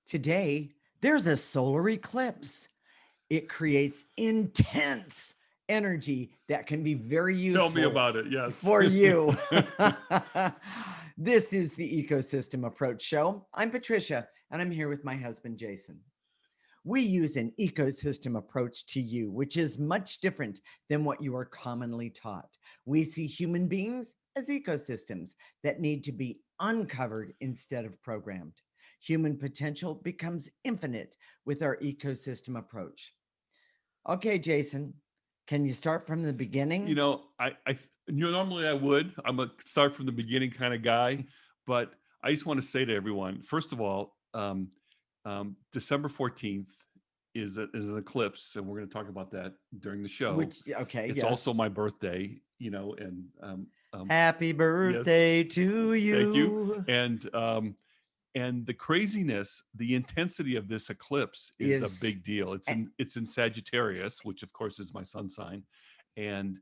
Today, there's a solar eclipse. It creates intense energy that can be very useful. Tell me about it. Yes. For you. This is the Ecosystem Approach Show. I'm Patricia, and I'm here with my husband, Jason. We use an ecosystem approach to you, which is much different than what you are commonly taught. We see human beings as ecosystems that need to be uncovered instead of programmed. Human potential becomes infinite with our ecosystem approach. Okay, Jason, can you start from the beginning? You know, normally I would. I'm a start from the beginning kind of guy, but I just want to say to everyone, first of all, December 14th is an eclipse, and we're going to talk about that during the show. It's also my birthday, and happy birthday to you. Thank you. And the craziness, the intensity of this eclipse is a big deal. It's in Sagittarius, which of course is my sun sign, and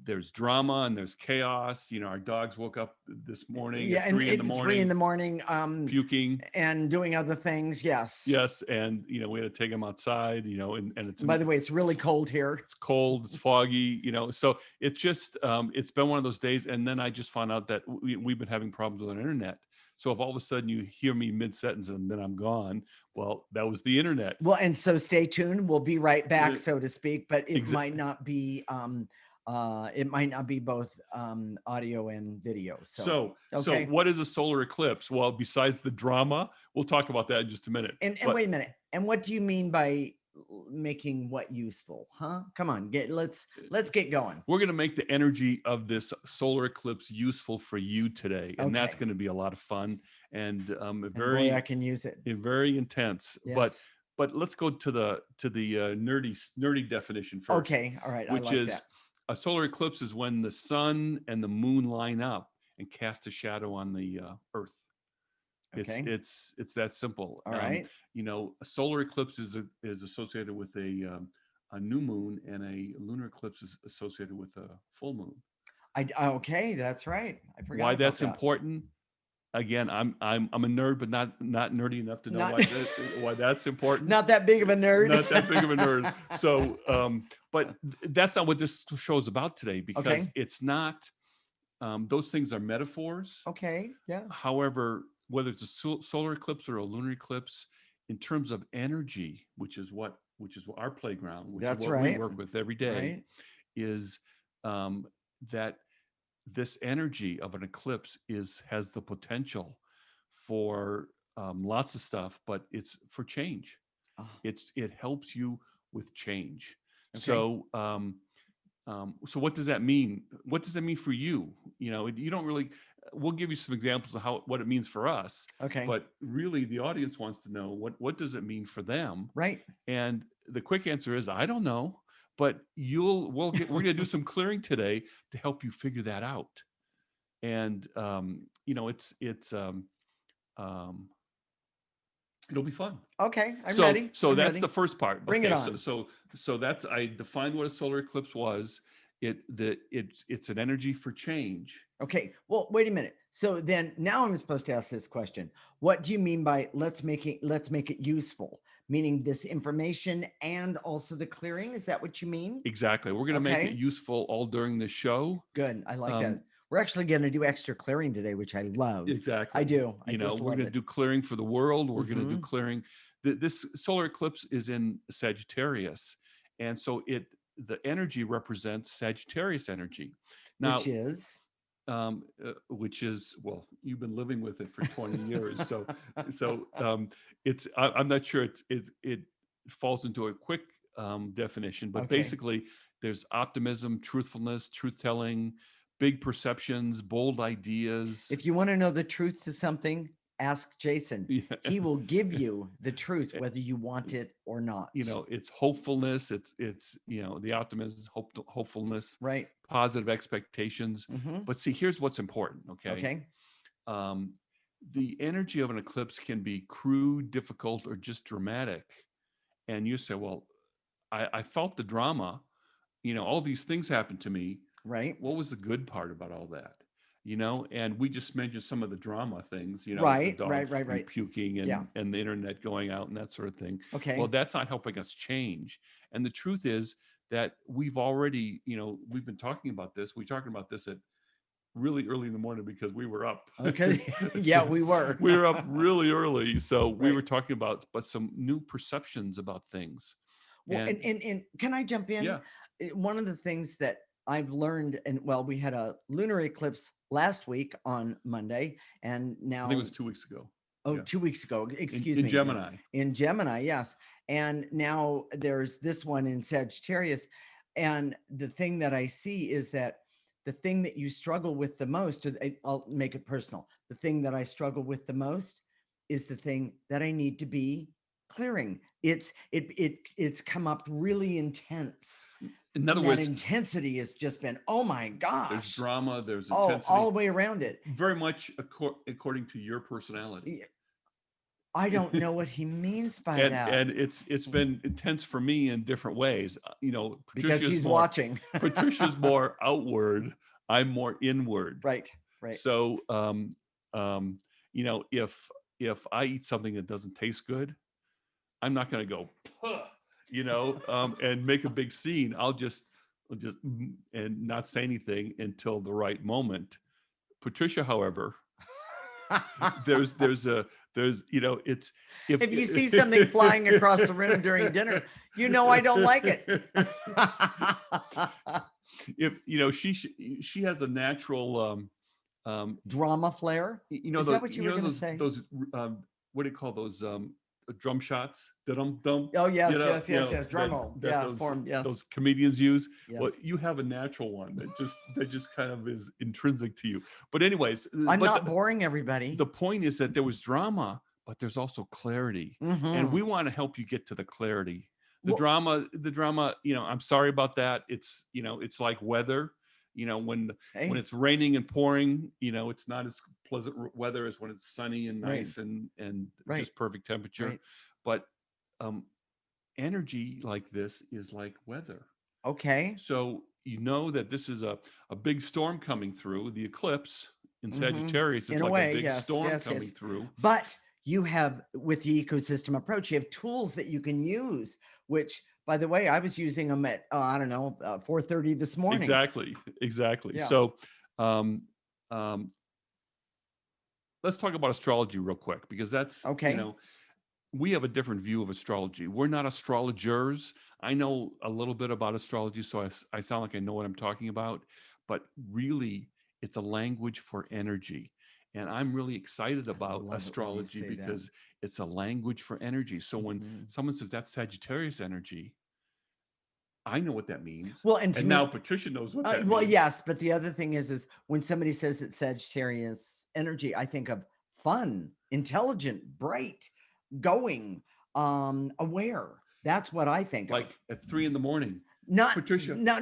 there's drama and there's chaos. Our dogs woke up this morning at 3 in the morning. 3 in the morning, puking and doing other things. Yes. And we had to take them outside. And it's, by the way, it's really cold here. It's cold. It's foggy. So it's just it's been one of those days. And then I just found out that we've been having problems with our internet. So if all of a sudden you hear me mid-sentence and then I'm gone, well, that was the internet. Well, and so stay tuned. We'll be right back, so to speak. But it might not be. It might not be both audio and video. So what is a solar eclipse? Well, besides the drama, we'll talk about that in just a minute. And wait a minute. And what do you mean by making what useful? Huh? Come on, let's get going. We're going to make the energy of this solar eclipse useful for you today, and that's going to be a lot of fun and I can use it. Very intense. Yes. But let's go to the nerdy definition first. Okay, all right. Which is that. A solar eclipse is when the sun and the moon line up and cast a shadow on the Earth. It's that simple. All right. A solar eclipse is associated with a new moon, and a lunar eclipse is associated with a full moon. Okay, that's right. I forgot. Why that's important? Again, I'm a nerd, but not nerdy enough to know why that's important. Not that big of a nerd. Not that big of a nerd. So, but that's not what this show is about today, because it's not. Those things are metaphors. Okay. Yeah. However, whether it's a solar eclipse or a lunar eclipse, in terms of energy, which is our playground, which is what we work with every day, is that. This energy of an eclipse has the potential for lots of stuff, but it's for change. It helps you with change. Okay. So what does that mean? What does that mean for you? You don't really. We'll give you some examples of what it means for us. Okay. But really, the audience wants to know what does it mean for them? Right. And the quick answer is I don't know. But we're going to do some clearing today to help you figure that out. And it'll be fun. Okay, I'm ready. So that's the first part. Bring it on. So that's, I defined what a solar eclipse was. It's an energy for change. Okay. Well, wait a minute. So then now I'm supposed to ask this question. What do you mean by let's make it useful? Meaning this information and also the clearing? Is that what you mean? Exactly. We're going to make it useful all during the show. Good. I like that. We're actually going to do extra clearing today, which I love. Exactly. I do. We're going to do clearing for the world. We're going to do clearing. This solar eclipse is in Sagittarius. And so the energy represents Sagittarius energy. Now, which is, well, you've been living with it for 20 years. So it's, I'm not sure it falls into a quick definition, but basically there's optimism, truthfulness, truth-telling, big perceptions, bold ideas. If you want to know the truth to something, ask Jason. Yeah. He will give you the truth, whether you want it or not. It's hopefulness. It's the optimism, hopefulness, right? Positive expectations. Mm-hmm. But see, here's what's important. Okay. The energy of an eclipse can be crude, difficult, or just dramatic. and you say, well, I felt the drama, all these things happened to me. Right. What was the good part about all that? And we just mentioned some of the drama things, the Right. dog puking Yeah. and the internet going out and that sort of thing. Okay. Well, that's not helping us change. And the truth is that we've already, we've been talking about this. We're talking about this at really early in the morning because we were up. Okay. Yeah, we were. We were up really early. So we Right. were talking about some new perceptions about things. Well, and can I jump in? Yeah. One of the things that I've learned, and well, we had a lunar eclipse last week on Monday, and now I think it was 2 weeks ago. Oh, yeah. 2 weeks ago. Excuse me. In Gemini. In Gemini, yes. And now there's this one in Sagittarius. And the thing that I see is that the thing that you struggle with the most, I'll make it personal. The thing that I struggle with the most is the thing that I need to be clearing. It's come up really intense. In other words, intensity has just been, oh my gosh. There's drama, there's intensity. All the way around it. Very much according to your personality. I don't know what he means by that. And it's been intense for me in different ways. Because he's watching. Patricia's more outward. I'm more inward. Right. So, if I eat something that doesn't taste good, I'm not going to go, and make a big scene. I'll just and not say anything until the right moment. Patricia, however, there's it's if you see something flying across the room during dinner, I don't like it. If she has a natural drama flair. Is that what you were going to say? Those what do you call those drum shots? Dum. Oh yes, yes. Drum roll. Those comedians use. Yes. Well, you have a natural one that just kind of is intrinsic to you. But anyways, I'm not boring everybody. The point is that there was drama, but there's also clarity, and we want to help you get to the clarity. The drama. I'm sorry about that. It's it's like weather. When it's raining and pouring, it's not as pleasant weather as when it's sunny and nice and just perfect temperature. Right. But energy like this is like weather. Okay. So that this is a big storm coming through. The eclipse in Sagittarius is like a big storm coming through. But you have, with the ecosystem approach, you have tools that you can use, which, by the way, I was using them at 4:30 this morning. Exactly. Yeah. So let's talk about astrology real quick, because that's okay. We have a different view of astrology. We're not astrologers. I know a little bit about astrology, so I sound like I know what I'm talking about, but really it's a language for energy. And I'm really excited about astrology because it's a language for energy. So when someone says that's Sagittarius energy, I know what that means. Well, and now Patricia knows what that means. Well, yes, but the other thing is when somebody says it's Sagittarius energy, I think of fun, intelligent, bright, going, aware. That's what I think. Like at 3 a.m. Not Patricia. No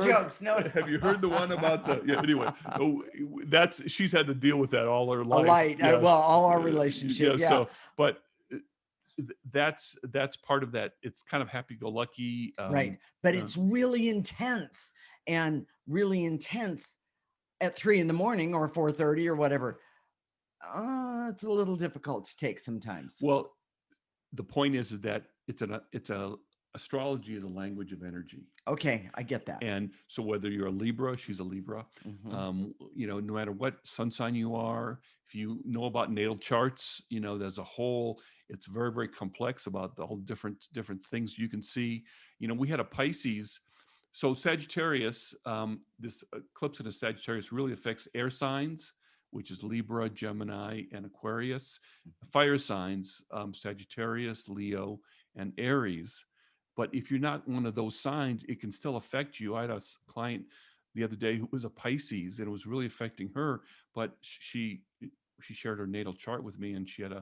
jokes. No. Have you heard the one about anyway? She's had to deal with that all her life. Well, all our relationships. Yeah. So, but that's part of that. It's kind of happy-go-lucky. Right. But it's really intense at 3 a.m. or 4:30 or whatever. It's a little difficult to take sometimes. Well, the point is that astrology is a language of energy. Okay, I get that. And so whether you're a Libra, she's a Libra, no matter what sun sign you are, if you know about natal charts, there's it's very, very complex about the whole different things you can see. We had a Pisces. So Sagittarius, this eclipse in a Sagittarius really affects air signs, which is Libra, Gemini, and Aquarius. Fire signs, Sagittarius, Leo, and Aries. But if you're not one of those signs, it can still affect you. I had a client the other day who was a Pisces, and it was really affecting her. But she shared her natal chart with me, and she had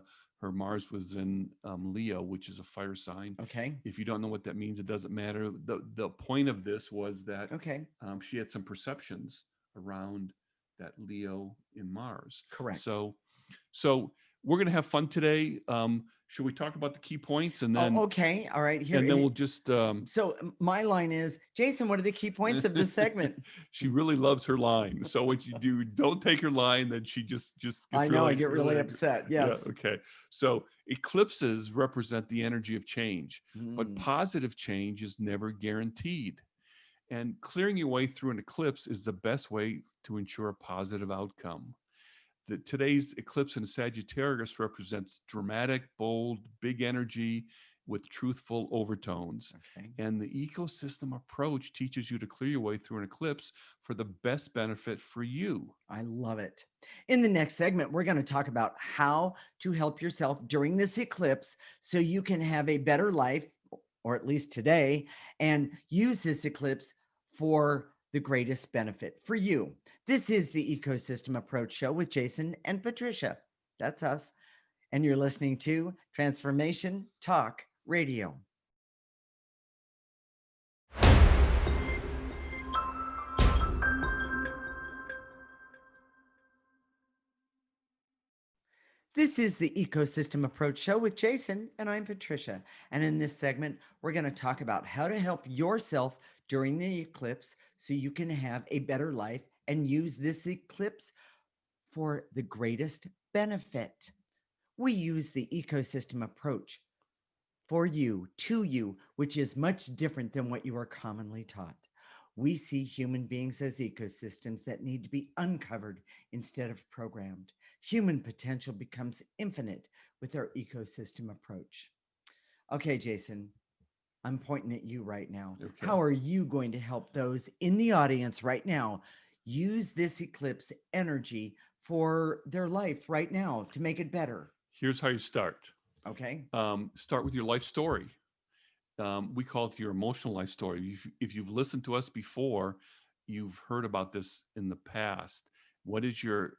her Mars was in Leo, which is a fire sign. Okay. If you don't know what that means, it doesn't matter. The point of this was that she had some perceptions around that Leo in Mars. Correct. So we're going to have fun today. Should we talk about the key points and then? Oh, okay. All right. And then we'll just. So my line is, Jason, what are the key points of this segment? She really loves her line. So what you do, don't take her line, then she just gets I know, I get really upset. Yes. Yeah, okay. So eclipses represent the energy of change, but positive change is never guaranteed. And clearing your way through an eclipse is the best way to ensure a positive outcome. Today's eclipse in Sagittarius represents dramatic, bold, big energy with truthful overtones. Okay. And the ecosystem approach teaches you to clear your way through an eclipse for the best benefit for you. I love it. In the next segment, we're going to talk about how to help yourself during this eclipse so you can have a better life, or at least today, and use this eclipse for the greatest benefit for you. This is the Ecosystem Approach Show with Jason and Patricia. That's us. And you're listening to Transformation Talk Radio. This is the Ecosystem Approach Show with Jason, and I'm Patricia. And in this segment, we're going to talk about how to help yourself during the eclipse so you can have a better life and use this eclipse for the greatest benefit. We use the ecosystem approach for you, to you, which is much different than what you are commonly taught. We see human beings as ecosystems that need to be uncovered instead of programmed. Human potential becomes infinite with our ecosystem approach. Okay, Jason, I'm pointing at you right now. Okay. How are you going to help those in the audience right now use this eclipse energy for their life right now to make it better? Here's how you start. Okay. Start with your life story. We call it your emotional life story. If you've listened to us before, you've heard about this in the past. What is your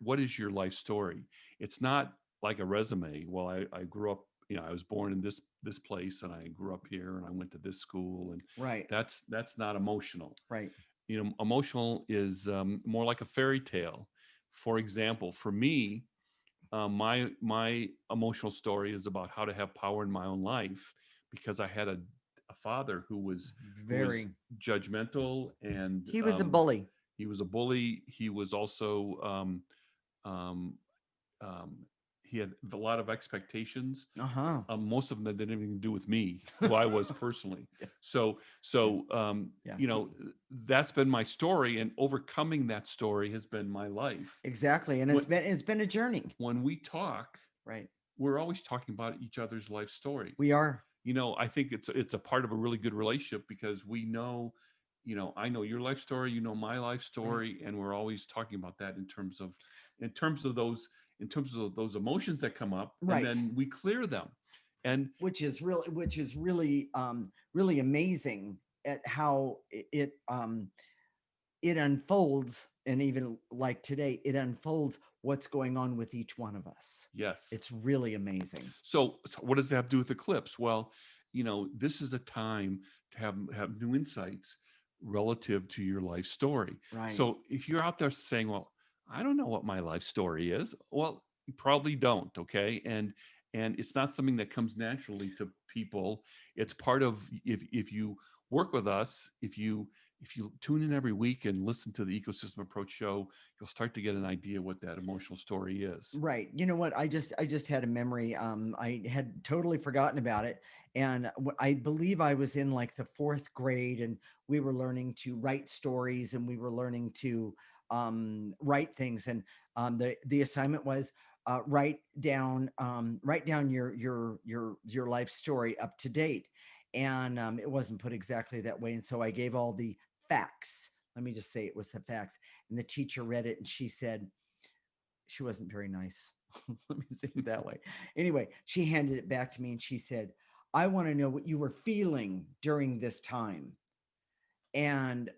life story? It's not like a resume. Well, I grew up, I was born in this place and I grew up here and I went to this school, and right. That's not emotional. Right. Emotional is more like a fairy tale. For example, for me, my emotional story is about how to have power in my own life, because I had a father who was very judgmental, and he was a bully. He was a bully. He was also he had a lot of expectations. Most of them that didn't even do with me, who I was personally. Yeah. So that's been my story, and overcoming that story has been my life. Exactly, and it's been a journey. When we talk, right, we're always talking about each other's life story. We are. I think it's a part of a really good relationship, because we know, I know your life story, you know my life story, right. And we're always talking about that in terms of those emotions that come up, right. And then we clear them, and which is really really amazing at how it unfolds. And even like today, it unfolds what's going on with each one of us. Yes. It's really amazing. So what does that have to do with eclipse? Well, this is a time to have new insights relative to your life story. Right. So if you're out there saying, well, I don't know what my life story is, well, you probably don't. Okay. And it's not something that comes naturally to people. It's part of, if you work with us, if you tune in every week and listen to the Ecosystem Approach show, you'll start to get an idea what that emotional story is. Right. You know what? I just had a memory. I had totally forgotten about it. And I believe I was in like the 4th grade, and we were learning to write stories, and we were learning to write things. And the assignment was write down your life story up to date. And it wasn't put exactly that way. And so I gave all the facts. Let me just say it was the facts. And the teacher read it, and she said, she wasn't very nice. Let me say it that way. Anyway, she handed it back to me, and she said, I want to know what you were feeling during this time. And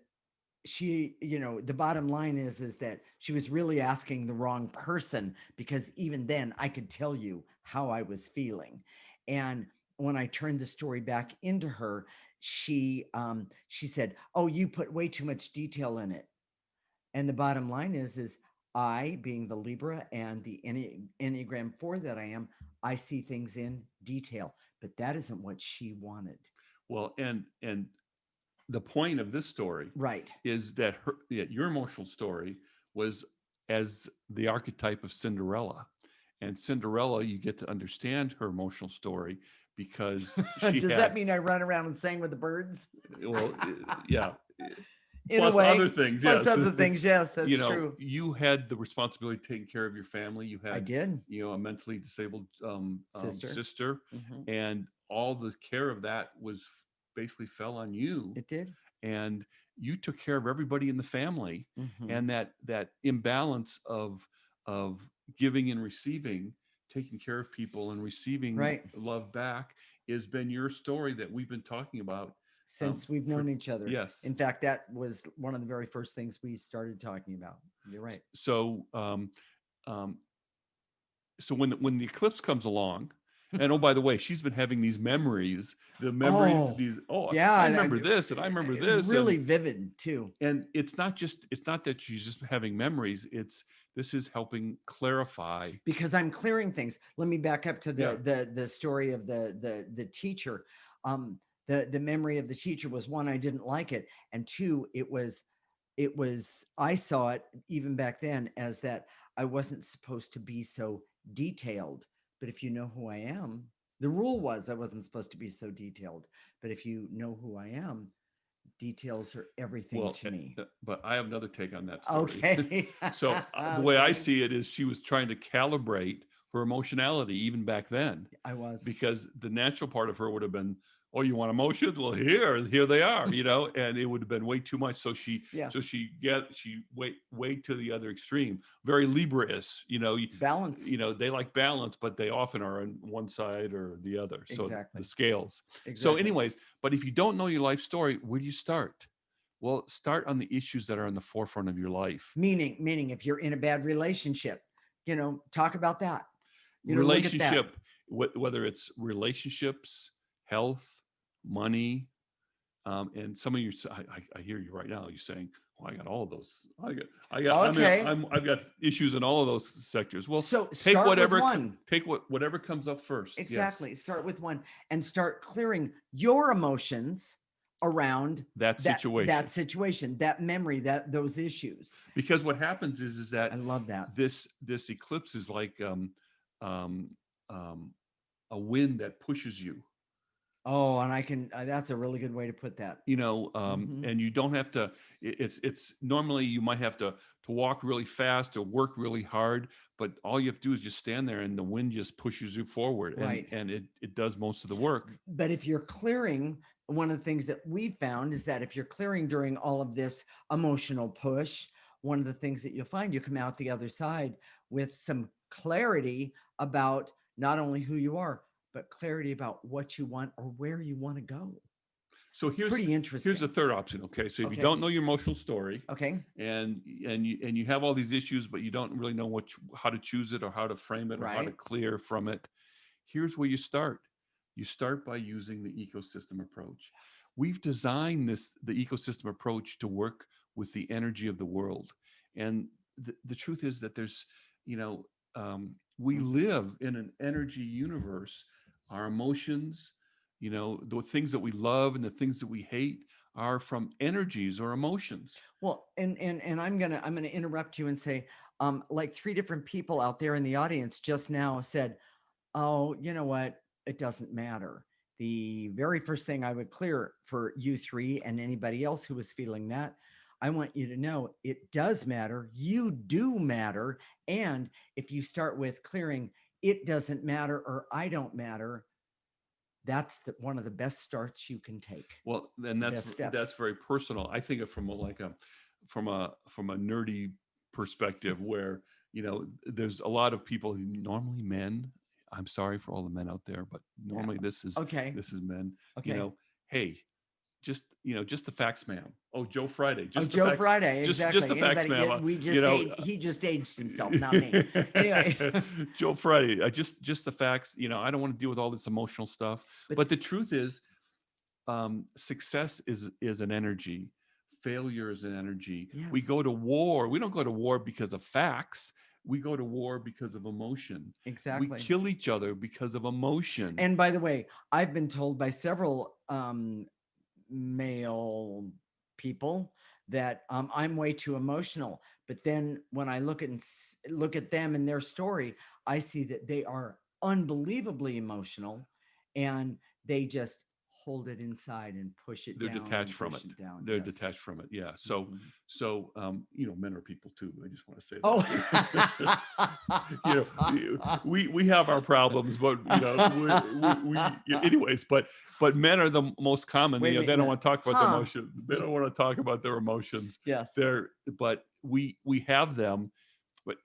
she, the bottom line is that she was really asking the wrong person, because even then I could tell you how I was feeling. And when I turned the story back into her, she said, oh, you put way too much detail in it. And the bottom line is I, being the Libra and the Enneagram 4 that I am, I see things in detail, but that isn't what she wanted. Well, and the point of this story Right. is that your emotional story was as the archetype of Cinderella. And Cinderella, you get to understand her emotional story because she Does that mean I run around and sang with the birds? Well, yeah. In Plus a way, other things, plus yes. other things, yes, that's true. You had the responsibility of taking care of your family. You I had, did. a mentally disabled Sister. and all the care of that was basically fell on you. It did. And you took care of everybody in the family, Mhm. and that imbalance of giving and receiving, taking care of people and receiving Right. love back, has been your story that we've been talking about Since we've known each other. Yes. In fact, that was one of the very first things we started talking about. You're right. So so when the eclipse comes along, and oh, by the way, she's been having these memories, Yeah, I remember this and I remember this, really vivid too. And it's not that she's just having memories. This is helping clarify, because I'm clearing things. Let me back up to Yeah. the story of the teacher. The memory of the teacher was, one, I didn't like it, and two, it was I saw it even back then as that I wasn't supposed to be so detailed. But if you know who I am, the rule was I wasn't supposed to be so detailed. But if you know who I am, details are everything to me. But I have another take on that story. Okay. So the way I see it is she was trying to calibrate her emotionality even back then. I was. Because the natural part of her would have been, oh, you want emotions? Well, here they are, and it would have been way too much. So she way to the other extreme, very Libra-ish, balance. They like balance, but they often are on one side or the other. So Exactly. the scales. Exactly. So anyways, but if you don't know your life story, where do you start? Well, start on the issues that are in the forefront of your life. Meaning if you're in a bad relationship, talk about that. Relationship, whether it's relationships, health, money, and some of you, I hear you right now. You're saying, "Well, I got all of those. I got. Okay. I've got issues in all of those sectors." Well, so take whatever one. Take whatever comes up first. Exactly. Yes. Start with one and start clearing your emotions around that situation, that memory, those issues. Because what happens is that I love that this eclipse is like a wind that pushes you. Oh, and that's a really good way to put that. And you don't have to, it's normally you might have to walk really fast or work really hard, but all you have to do is just stand there and the wind just pushes you forward. Right. And it does most of the work. But if you're clearing, one of the things that we found is that if you're clearing during all of this emotional push, one of the things that you'll find, you come out the other side with some clarity about not only who you are, but clarity about what you want or where you want to go. So here's pretty interesting. Here's the third option. Okay. So if you don't know your emotional story, okay, and you have all these issues, but you don't really know how to choose it or how to frame it or how to clear from it, here's where you start. You start by using the ecosystem approach. We've designed the ecosystem approach to work with the energy of the world. And the truth is that there's, we live in an energy universe. Our emotions, the things that we love and the things that we hate are from energies or emotions. Well, and I'm gonna interrupt you and say, like 3 different people out there in the audience just now said, oh, you know what? It doesn't matter. The very first thing I would clear for you 3 and anybody else who was feeling that, I want you to know it does matter. You do matter. And if you start with clearing, it doesn't matter or I don't matter, that's one of the best starts you can take. Well, then that's very personal. I think of from a nerdy perspective where, there's a lot of people, normally men. I'm sorry for all the men out there, but normally this is men. Okay. Hey, just the facts, ma'am. Oh, Joe Friday. Joe Friday. Exactly. Just the facts, ma'am. He just aged himself, not me. Anyway, Joe Friday. Just the facts. I don't want to deal with all this emotional stuff. But the truth is, success is an energy. failure is an energy. Yes. We go to war. We don't go to war because of facts. We go to war because of emotion. Exactly. We kill each other because of emotion. And by the way, I've been told by several male people that I'm way too emotional. But then when I look at them and their story, I see that they are unbelievably emotional, and they just hold it inside and push it They're down. Detached from it. They're detached from it. Yeah. So, men are people too. I just want to say that. Oh, we have our problems, but anyways. But men are the most common. They don't want to talk about their emotions. They don't want to talk about their emotions. Yes. But we have them.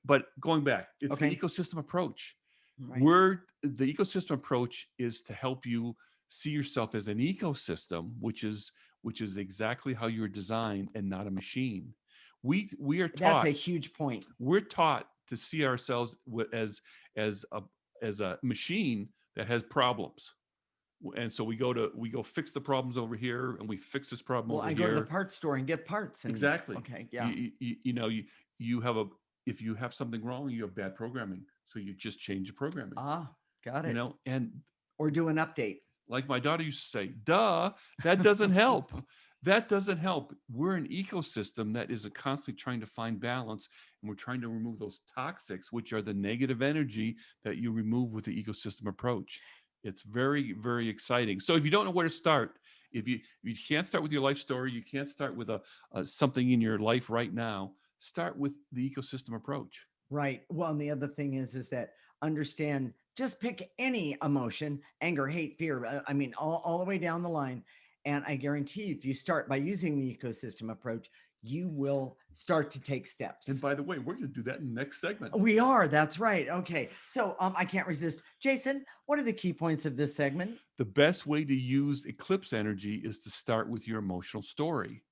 But going back, it's the ecosystem approach. Right. The ecosystem approach is to help you see yourself as an ecosystem, which is exactly how you're designed and not a machine. We are taught. That's a huge point. We're taught to see ourselves as a machine that has problems. And so we go fix the problems over here, and we fix this problem over here. Well, I go to the parts store and get parts. Exactly. Okay. Yeah. If you have something wrong, you have bad programming. So you just change the programming. Got it. Or do an update. Like my daughter used to say, duh, that doesn't help. That doesn't help. We're an ecosystem that is constantly trying to find balance, and we're trying to remove those toxics, which are the negative energy that you remove with the ecosystem approach. It's very, very exciting. So if you don't know where to start, if you can't start with your life story, you can't start with something in your life right now, start with the ecosystem approach. Right. Well, and the other thing is that understand, just pick any emotion, anger, hate, fear. I mean, all the way down the line. And I guarantee you, if you start by using the ecosystem approach, you will start to take steps. And by the way, we're going to do that in the next segment. We are. That's right. Okay. So I can't resist. Jason, what are the key points of this segment? The best way to use eclipse energy is to start with your emotional story.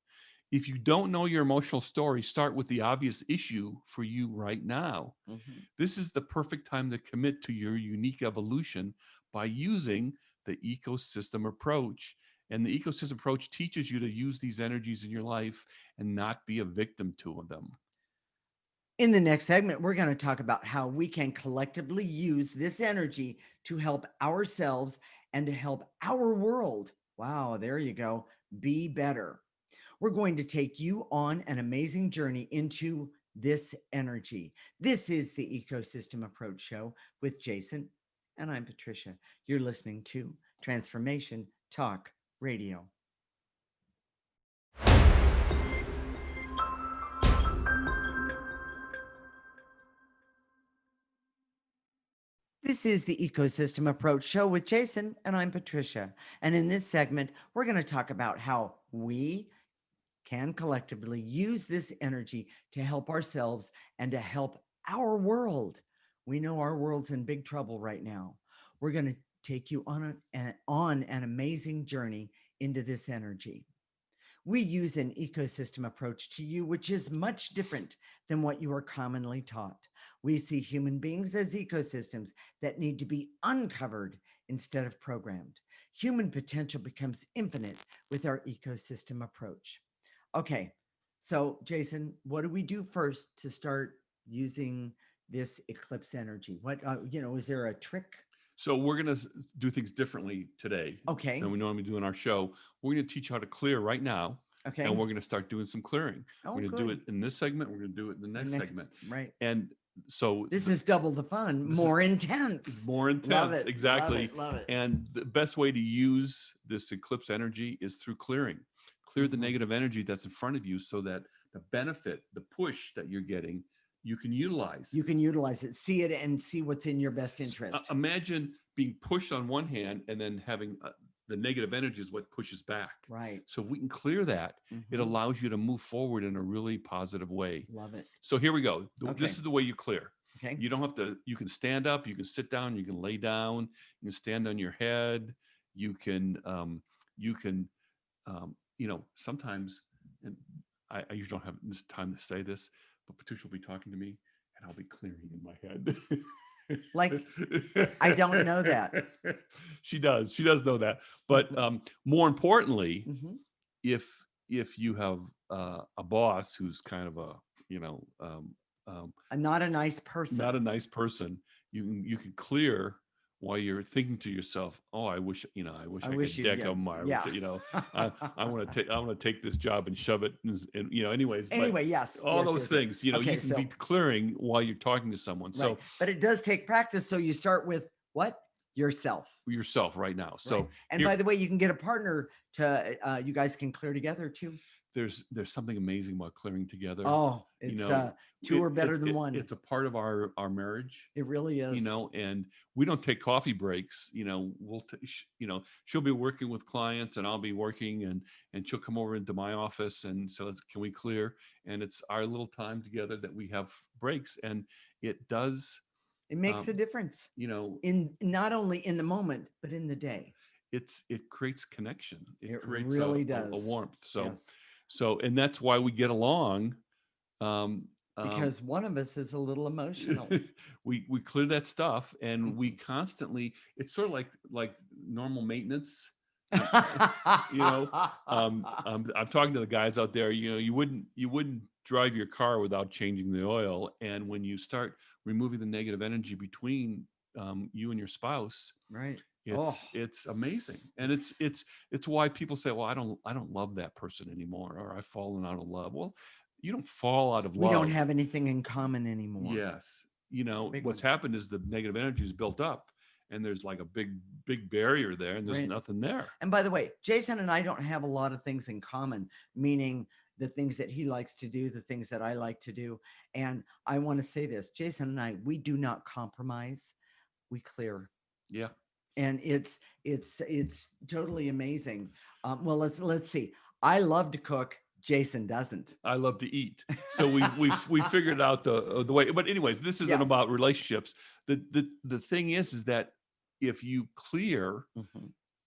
If you don't know your emotional story, start with the obvious issue for you right now. Mm-hmm. This is the perfect time to commit to your unique evolution by using the ecosystem approach. And the ecosystem approach teaches you to use these energies in your life and not be a victim to them. In the next segment, we're going to talk about how we can collectively use this energy to help ourselves and to help our world. Wow, there you go. Be better. We're going to take you on an amazing journey into this energy. This is the Ecosystem Approach Show with Jason, and I'm Patricia. You're listening to Transformation Talk Radio. This is the Ecosystem Approach Show with Jason, and I'm Patricia. And in this segment, we're going to talk about how we can collectively use this energy to help ourselves and to help our world. We know our world's in big trouble right now. We're going to take you on an amazing journey into this energy. We use an ecosystem approach to you, which is much different than what you are commonly taught. We see human beings as ecosystems that need to be uncovered instead of programmed. Human potential becomes infinite with our ecosystem approach. Okay, so Jason, what do we do first to start using this eclipse energy? What, is there a trick? So we're going to do things differently today than we normally do in our show. We're going to teach you how to clear right now. Okay. And we're going to start doing some clearing. We're going to do it in this segment. We're going to do it in the next segment. Right. And so this is double the fun, more intense. More intense. Love it, exactly. Love it. And the best way to use this eclipse energy is through clearing. Clear the negative energy that's in front of you so that the benefit, the push that you're getting, you can utilize. You can utilize it, see it, and see what's in your best interest. Imagine being pushed on one hand and then having the negative energy is what pushes back. Right. So if we can clear that, it allows you to move forward in a really positive way. Love it. So here we go. This is the way you clear. Okay. You don't have to, you can stand up, you can sit down, you can lay down, you can stand on your head, you can, sometimes, and I usually don't have this time to say this, but Patricia will be talking to me and I'll be clearing in my head. Like, I don't know that. She does know that. But more importantly, if if you have a boss who's kind of a, you know, not a nice person. not a nice person, you can clear while you're thinking to yourself, "Oh, I wish, I wish I wish could you'd deck get, them. yeah. I want to take this job and shove it, and anyways." But Anyway, yes, all yes, those yes, things, yes. Okay, you can be so clearing while you're talking to someone. right, So but it does take practice. So you start with what? Yourself. yourself right now. Right. So And by the way, you can get a partner to you guys can clear together too. there's something amazing about clearing together. Oh, it's two are better than one. It's a part of our marriage. It really is. And we don't take coffee breaks. She'll be working with clients and I'll be working, and she'll come over into my office and so can we clear? And it's our little time together that we have breaks, and it does. It makes a difference. In not only in the moment, but in the day. It creates connection. It creates really a does. warmth. So, yes. And that's why we get along. Because one of us is a little emotional. we clear that stuff, and we constantly. It's sort of like normal maintenance. I'm talking to the guys out there. You wouldn't drive your car without changing the oil, and when you start removing the negative energy between you and your spouse, right, it's amazing. And it's why people say, well, I don't love that person anymore, or I've fallen out of love. Well, you don't fall out of love. We don't have anything in common anymore. Yes. What's happened is the negative energy is built up, and there's like a big barrier there, and there's nothing there. And by the way, Jason and I don't have a lot of things in common, meaning the things that he likes to do, the things that I like to do. And I want to say this, Jason and I, we do not compromise. We clear. Yeah. And it's totally amazing. Well, let's see. I love to cook. Jason doesn't. I love to eat. So we figured out the way. But anyways, this isn't about relationships. The thing is that if you clear,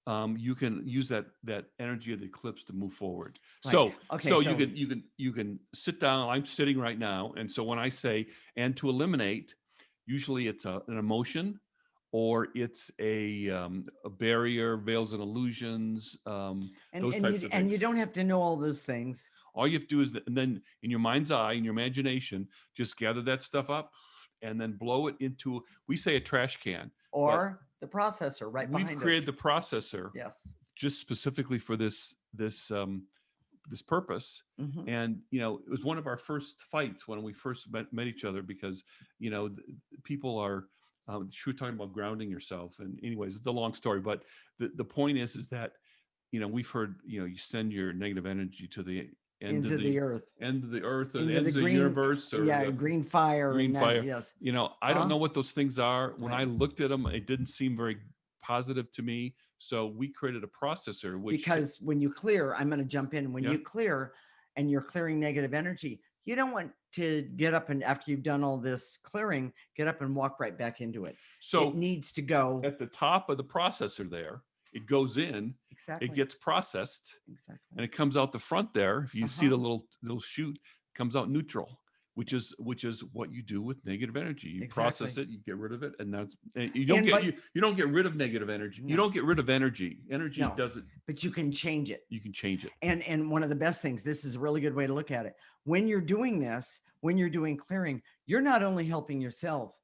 you can use that energy of the eclipse to move forward. Right. So you can sit down. I'm sitting right now, and so when I say and to eliminate, usually it's an emotion, or it's a barrier, veils and illusions, those types of things. And you don't have to know all those things. All you have to do is, and then in your mind's eye, in your imagination, just gather that stuff up and then blow it into, we say a trash can. Or the processor right behind us. We've created the processor just specifically for this purpose. And it was one of our first fights when we first met each other, because people are she was talking about grounding yourself, and anyways, it's a long story, but the point is that we've heard you send your negative energy to the end of the earth, or the end of the universe, or green fire. Yes. I don't know what those things are. When I looked at them, it didn't seem very positive to me. So we created a processor, because when you clear, I'm going to jump in. When you clear and you're clearing negative energy, you don't want to get up and, after you've done all this clearing, get up and walk right back into it. So it needs to go at the top of the processor there. It goes in, it gets processed, and it comes out the front there. If you see the little chute, it comes out neutral, which is what you do with negative energy. You process it, you get rid of it, and you don't get rid of negative energy. No. You don't get rid of energy. Energy doesn't. But you can change it. You can change it. And one of the best things, this is a really good way to look at it. When you're doing this, when you're doing clearing, you're not only helping yourself,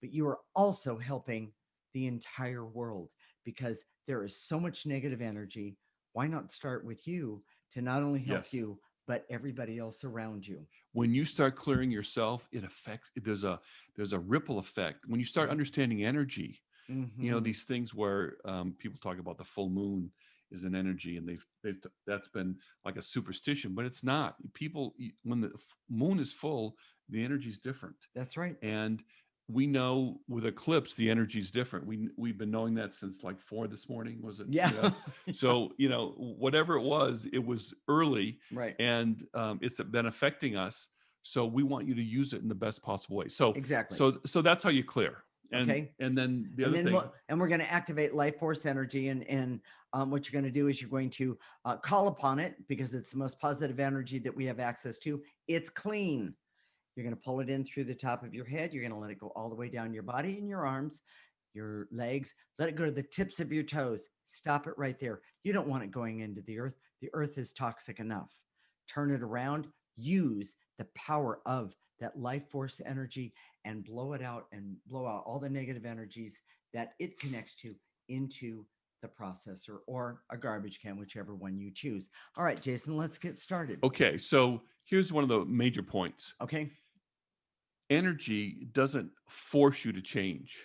but you are also helping the entire world, because there is so much negative energy. Why not start with you to not only help you, but everybody else around you? When you start clearing yourself, it affects. There's a ripple effect. When you start understanding energy, these things where people talk about the full moon is an energy, and that's been like a superstition, but it's not. People, when the moon is full, the energy is different. That's right. And we know with eclipse, the energy is different. We've been knowing that since like 4 this morning, was it? Yeah. So, whatever it was early, right? And it's been affecting us. So we want you to use it in the best possible way. So exactly. So that's how you clear. And, and then the other thing. We're going to activate life force energy, and what you're going to do is you're going to call upon it, because it's the most positive energy that we have access to. It's clean. You're going to pull it in through the top of your head. You're going to let it go all the way down your body and your arms. your legs. Let it go to the tips of your toes. Stop it right there. You don't want it going into the earth. The earth is toxic enough. Turn it around. Use the power of that life force energy and blow it out and blow out all the negative energies that it connects to into the processor or a garbage can, whichever one you choose. All right, Jason, let's get started. Okay, so here's one of the major points. Okay. Energy doesn't force you to change.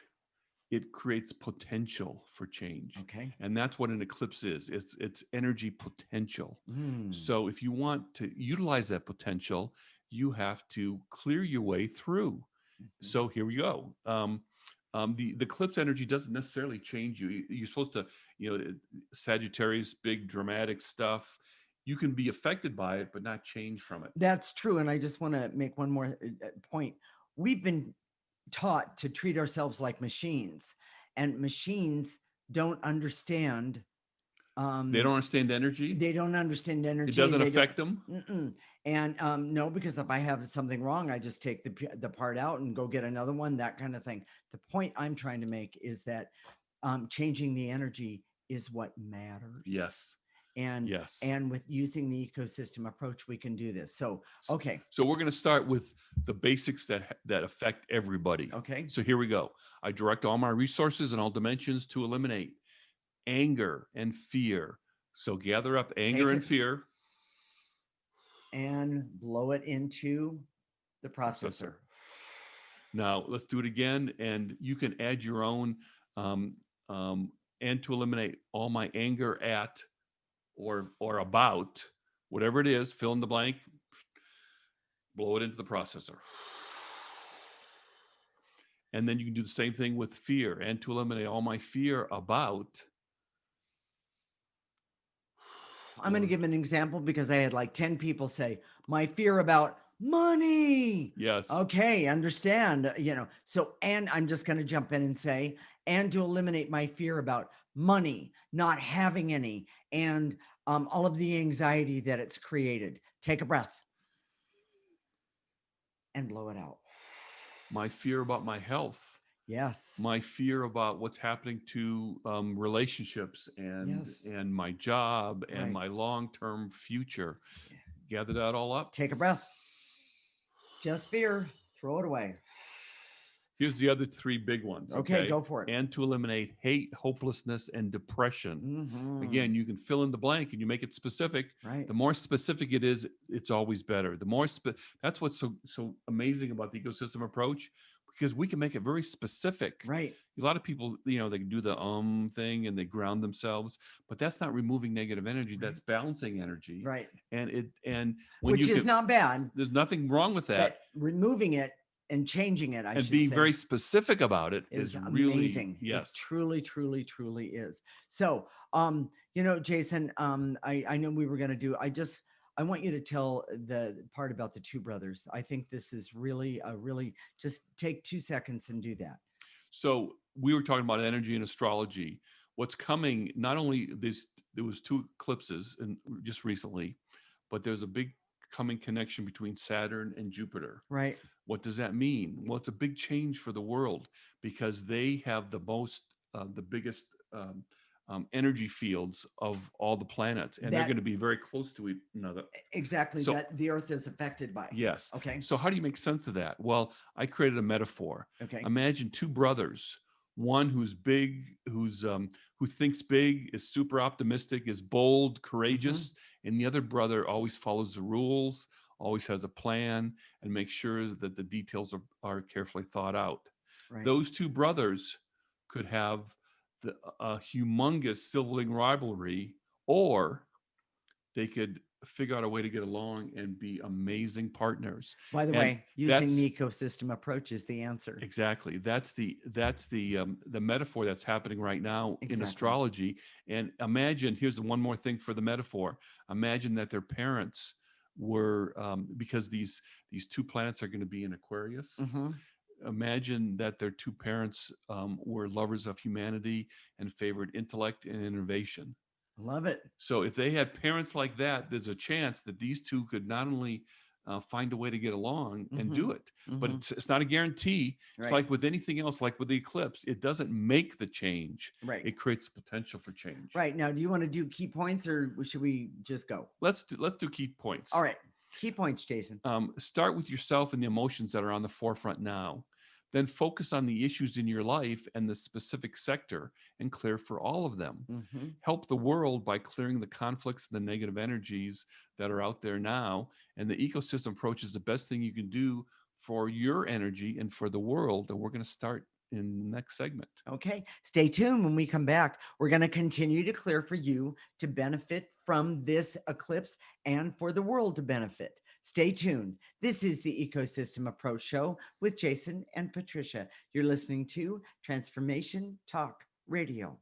It creates potential for change. Okay. And that's what an eclipse is. It's energy potential. So if you want to utilize that potential, you have to clear your way through. So here we go. The eclipse energy doesn't necessarily change you. You're supposed to, Sagittarius, big dramatic stuff. You can be affected by it, but not change from it. That's true. And I just want to make one more point. We've been taught to treat ourselves like machines, and machines don't understand. They don't understand energy. They don't understand energy. It doesn't affect them. And no, because if I have something wrong, I just take the part out and go get another one, that kind of thing. The point I'm trying to make is that changing the energy is what matters. Yes. And with using the ecosystem approach, we can do this. So, okay. So we're going to start with the basics that affect everybody. Okay. So here we go. I direct all my resources and all dimensions to eliminate anger and fear. So gather up anger and fear. And blow it into the processor. Now let's do it again. And you can add your own, and to eliminate all my anger at, or about, whatever it is, fill in the blank, blow it into the processor. And then you can do the same thing with fear, and to eliminate all my fear about. I'm going to give an example because I had like 10 people say, my fear about money. Yes. Okay, understand, so, and I'm just going to jump in and say, and to eliminate my fear about money, not having any, and all of the anxiety that it's created. Take a breath and blow it out. My fear about my health. Yes. My fear about what's happening to relationships and my job and my long-term future. Gather that all up. Take a breath. Just fear. Throw it away. Here's the other three big ones. Okay, go for it. And to eliminate hate, hopelessness, and depression. Again, you can fill in the blank and you make it specific. Right. The more specific it is, it's always better. The more that's what's so amazing about the ecosystem approach, because we can make it very specific. Right. A lot of people, they can do the thing and they ground themselves, but that's not removing negative energy. That's balancing energy. Right. And which is not bad. There's nothing wrong with that. But removing it and changing it, and being very specific about it is really amazing. Yes. It truly, truly, truly is. So, Jason, I know we were going to do, I want you to tell the part about the two brothers. I think this is really, just take 2 seconds and do that. So we were talking about energy and astrology. What's coming, not only there was 2 eclipses just recently, but there's a big coming connection between Saturn and Jupiter. Right. What does that mean? Well, it's a big change for the world because they have the biggest energy fields of all the planets, and they're going to be very close to each another. Exactly. So, that the Earth is affected by. Yes. Okay. So how do you make sense of that? Well, I created a metaphor. Okay. Imagine 2 brothers. One who's big, who thinks big, is super optimistic, is bold, courageous, and the other brother always follows the rules, always has a plan, and makes sure that the details are carefully thought out. Right. Those 2 brothers could have a humongous sibling rivalry, or they could figure out a way to get along and be amazing partners. By the way, using the ecosystem approach is the answer. Exactly. That's the metaphor that's happening right now in astrology. And imagine, here's the one more thing for the metaphor. Imagine that their parents were, because these 2 planets are going to be in Aquarius. Imagine that their 2 parents were lovers of humanity and favored intellect and innovation. Love it. So if they had parents like that, there's a chance that these 2 could not only find a way to get along and Mm-hmm. do it. But Mm-hmm. it's not a guarantee. It's Right. like with anything else, like with the eclipse, it doesn't make the change. Right. It creates the potential for change. Right. Now, do you want to do key points or should we just go? Let's do key points. All right. Key points, Jason. Start with yourself and the emotions that are on the forefront now. Then focus on the issues in your life and the specific sector and clear for all of them. Mm-hmm. Help the world by clearing the conflicts and the negative energies that are out there now. And the ecosystem approach is the best thing you can do for your energy and for the world. And we're going to start in the next segment. Okay. Stay tuned. When we come back, we're going to continue to clear for you to benefit from this eclipse and for the world to benefit. Stay tuned. This is the Ecosystem Approach Show with Jason and Patricia. You're listening to Transformation Talk Radio.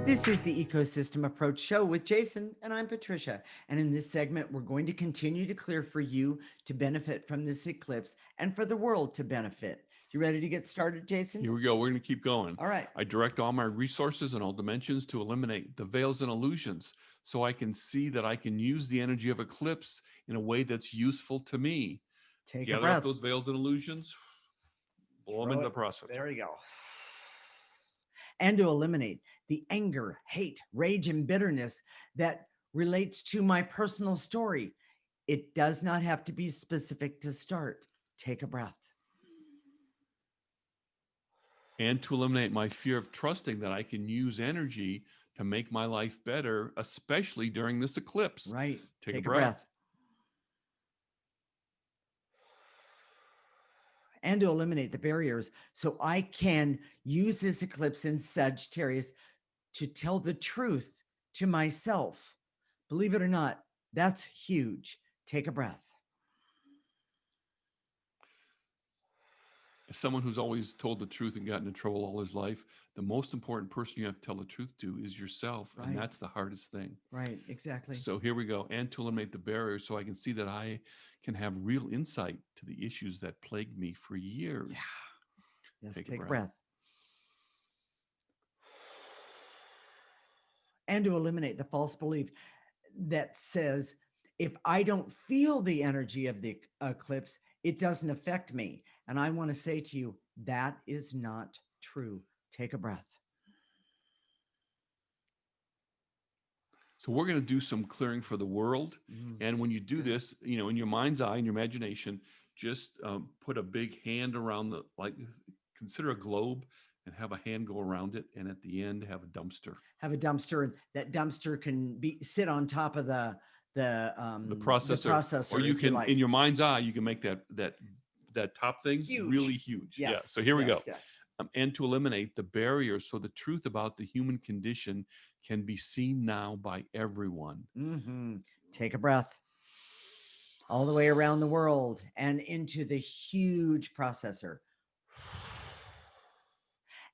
This is the Ecosystem Approach Show with Jason, and I'm Patricia. And in this segment, we're going to continue to clear for you to benefit from this eclipse and for the world to benefit. You ready to get started, Jason? Here we go. We're going to keep going. All right. I direct all my resources and all dimensions to eliminate the veils and illusions so I can see that I can use the energy of eclipse in a way that's useful to me. Take Gather a breath. up those veils and illusions, blow them into the process. There we go. And to eliminate the anger, hate, rage, and bitterness that relates to my personal story. It does not have to be specific to start. Take a breath. And to eliminate my fear of trusting that I can use energy to make my life better, especially during this eclipse. Right. Take a breath. And to eliminate the barriers so I can use this eclipse in Sagittarius to tell the truth to myself. Believe it or not, that's huge. Take a breath. As someone who's always told the truth and gotten in trouble all his life, the most important person you have to tell the truth to is yourself. Right. And that's the hardest thing. Right, exactly. So here we go. And to eliminate the barriers so I can see that I can have real insight to the issues that plagued me for years. Yeah. Yes, take a breath. And to eliminate the false belief that says, if I don't feel the energy of the eclipse, it doesn't affect me. And I want to say to you, that is not true. Take a breath. So we're going to do some clearing for the world. And when you do this, you know, in your mind's eye, in your imagination, just put a big hand around consider a globe and have a hand go around it. And at the end, have a dumpster. Have a dumpster. And that dumpster can sit on top of the processor. Or you can, in your mind's eye, you can make that top thing really huge. Yes. Yeah. So here we go. Yes. And to eliminate the barriers so the truth about the human condition can be seen now by everyone. Mm-hmm. Take a breath. All the way around the world and into the huge processor.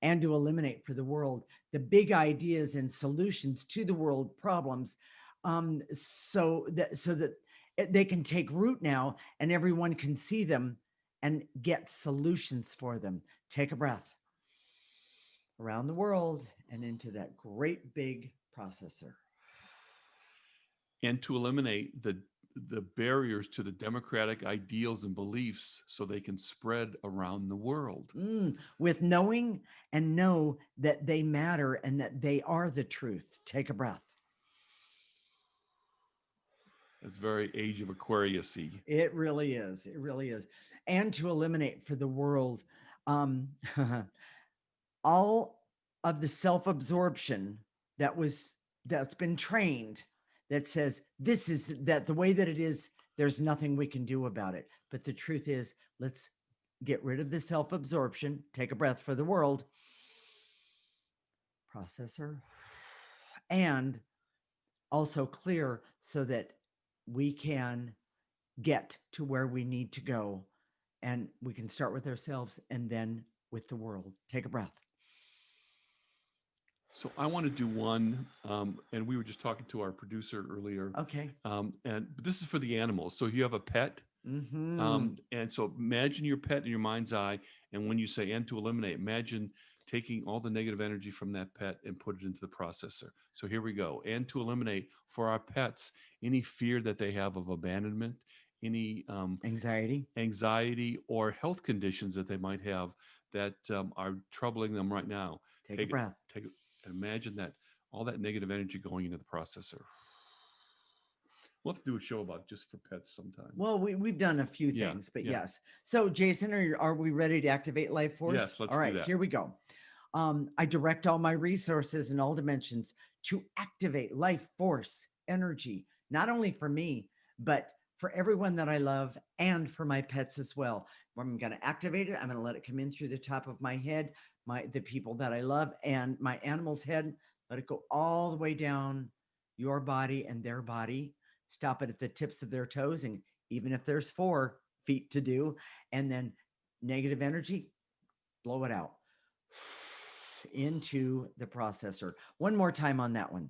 And to eliminate for the world the big ideas and solutions to the world problems, so that they can take root now and everyone can see them and get solutions for them. Take a breath. Around the world and into that great big processor. And to eliminate the barriers to the democratic ideals and beliefs so they can spread around the world. With knowing and know that they matter and that they are the truth. Take a breath. It's very Age of Aquarius-y. It really is. It really is. And to eliminate for the world all of the self-absorption that's been trained that says this is that the way that it is, there's nothing we can do about it. But the truth is, let's get rid of the self-absorption. Take a breath for the world. Processor. And also clear so that we can get to where we need to go. And we can start with ourselves and then with the world. Take a breath. So I want to do one, and we were just talking to our producer earlier. Okay. And this is for the animals. So you have a pet, and so imagine your pet in your mind's eye, and when you say "and to eliminate," imagine taking all the negative energy from that pet and put it into the processor. So here we go. And to eliminate for our pets any fear that they have of abandonment, any anxiety or health conditions that they might have that are troubling them right now. Take a breath. Imagine that all that negative energy going into the processor. We'll have to do a show about just for pets sometime. Well, we've done a few things, but yes. So, Jason, are we ready to activate life force? Yes, let's do that. Here we go. I direct all my resources in all dimensions to activate life force energy, not only for me, but for everyone that I love and for my pets as well. I'm going to activate it. I'm going to let it come in through the top of my head, the people that I love, and my animal's head. Let it go all the way down your body and their body. Stop it at the tips of their toes. And even if there's 4 feet to do, and then negative energy, blow it out into the processor. One more time on that one.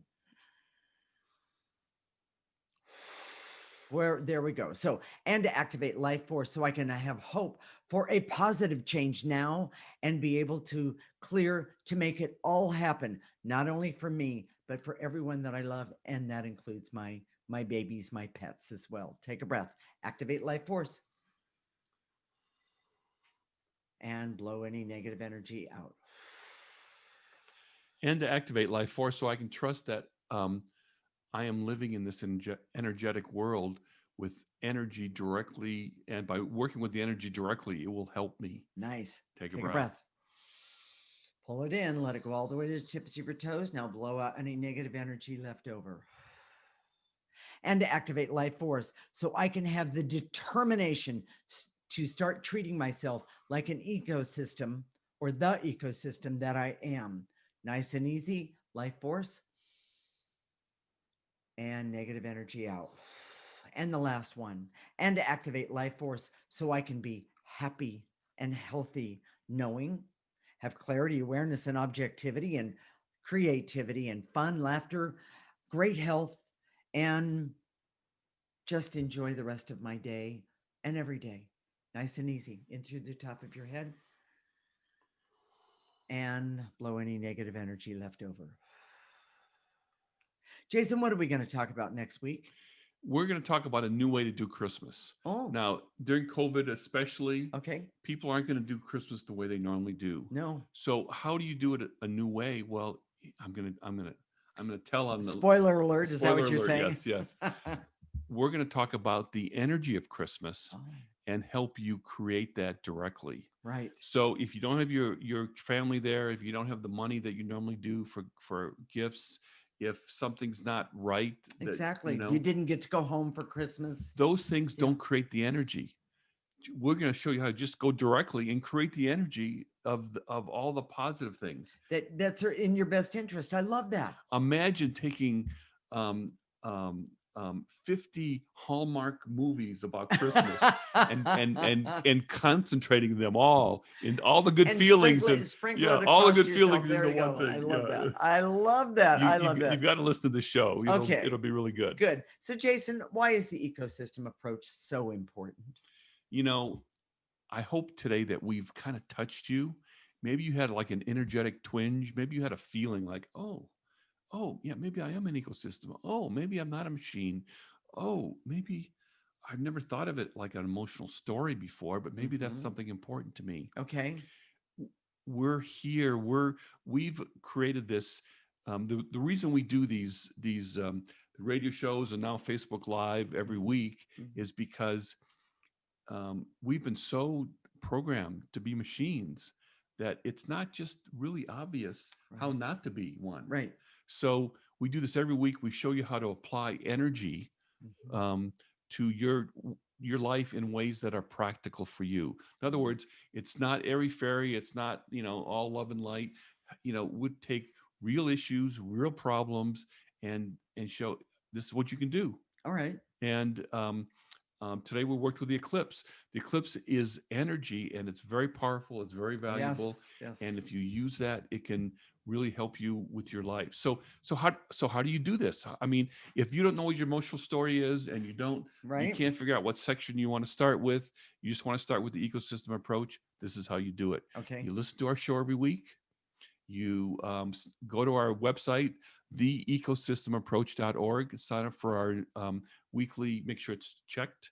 There we go. So, and to activate life force so I can have hope for a positive change now and be able to clear to make it all happen, not only for me, but for everyone that I love. And that includes my babies, my pets as well. Take a breath, activate life force, and blow any negative energy out. And to activate life force so I can trust that I am living in this energetic world with energy directly, and by working with the energy directly, it will help me. Nice. Take a breath. Pull it in, let it go all the way to the tips of your toes. Now blow out any negative energy left over. And to activate life force so I can have the determination to start treating myself like an ecosystem, or the ecosystem that I am. Nice and easy, life force. And negative energy out. And the last one, and to activate life force so I can be happy and healthy, knowing, have clarity, awareness, and objectivity, and creativity, and fun, laughter, great health, and just enjoy the rest of my day and every day. Nice and easy, in through the top of your head, and blow any negative energy left over. Jason, what are we going to talk about next week? We're going to talk about a new way to do Christmas. Oh. Now, during COVID especially, okay, people aren't going to do Christmas the way they normally do. No. So how do you do it a new way? Well, I'm going to tell on the spoiler alert. Is that what you're saying? Yes. We're going to talk about the energy of Christmas and help you create that directly. Right. So if you don't have your family there, if you don't have the money that you normally do for gifts, if something's not right, exactly, you didn't get to go home for Christmas, those things don't create the energy. We're going to show you how to just go directly and create the energy of all the positive things that's in your best interest. I love that. Imagine taking 50 Hallmark movies about Christmas and concentrating them all in all the good feelings all the good feelings into one thing. I love that. You've got to listen to the show. It'll be really good. Good. So, Jason, why is the ecosystem approach so important? I hope today that we've kind of touched you. Maybe you had like an energetic twinge. Maybe you had a feeling like, oh, yeah, maybe I am an ecosystem. Oh, maybe I'm not a machine. Oh, maybe I've never thought of it like an emotional story before, but maybe that's something important to me. Okay. We're here. We've created this. The reason we do these radio shows and now Facebook Live every week is because we've been so programmed to be machines that it's not just really obvious how not to be one. Right. So we do this every week. We show you how to apply energy to your life in ways that are practical for you. In other words, it's not airy fairy. It's not, all love and light. Would take real issues, real problems, and show this is what you can do. All right. And today we worked with the Eclipse. The Eclipse is energy, and it's very powerful. It's very valuable. Yes. And if you use that, it can really help you with your life. So how do you do this? I mean, if you don't know what your emotional story is, and you can't figure out what section you want to start with, you just want to start with the ecosystem approach, this is how you do it. Okay. You listen to our show every week. you go to our website, theecosystemapproach.org, sign up for our weekly, make sure it's checked.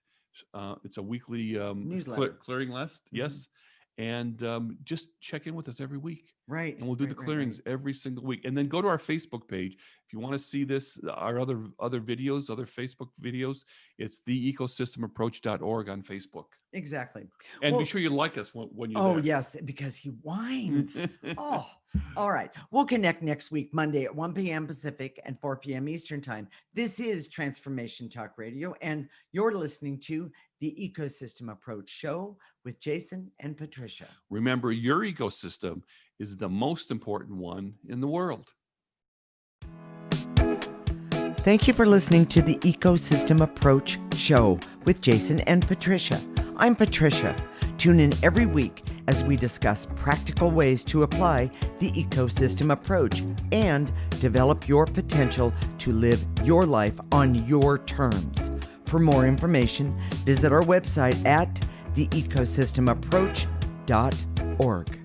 It's a weekly clearing list. Mm-hmm. Yes. And just check in with us every week. Right. And we'll do the clearings every single week. And then go to our Facebook page. If you want to see this, our other videos, other Facebook videos, it's theecosystemapproach.org on Facebook. Exactly. And be sure you like us when you're there. Oh, yes, because he whines. Oh, all right. We'll connect next week, Monday at 1 p.m. Pacific and 4 p.m. Eastern Time. This is Transformation Talk Radio, and you're listening to the Ecosystem Approach Show with Jason and Patricia. Remember, your ecosystem is the most important one in the world. Thank you for listening to the Ecosystem Approach Show with Jason and Patricia. I'm Patricia. Tune in every week as we discuss practical ways to apply the ecosystem approach and develop your potential to live your life on your terms. For more information, visit our website at theecosystemapproach.org.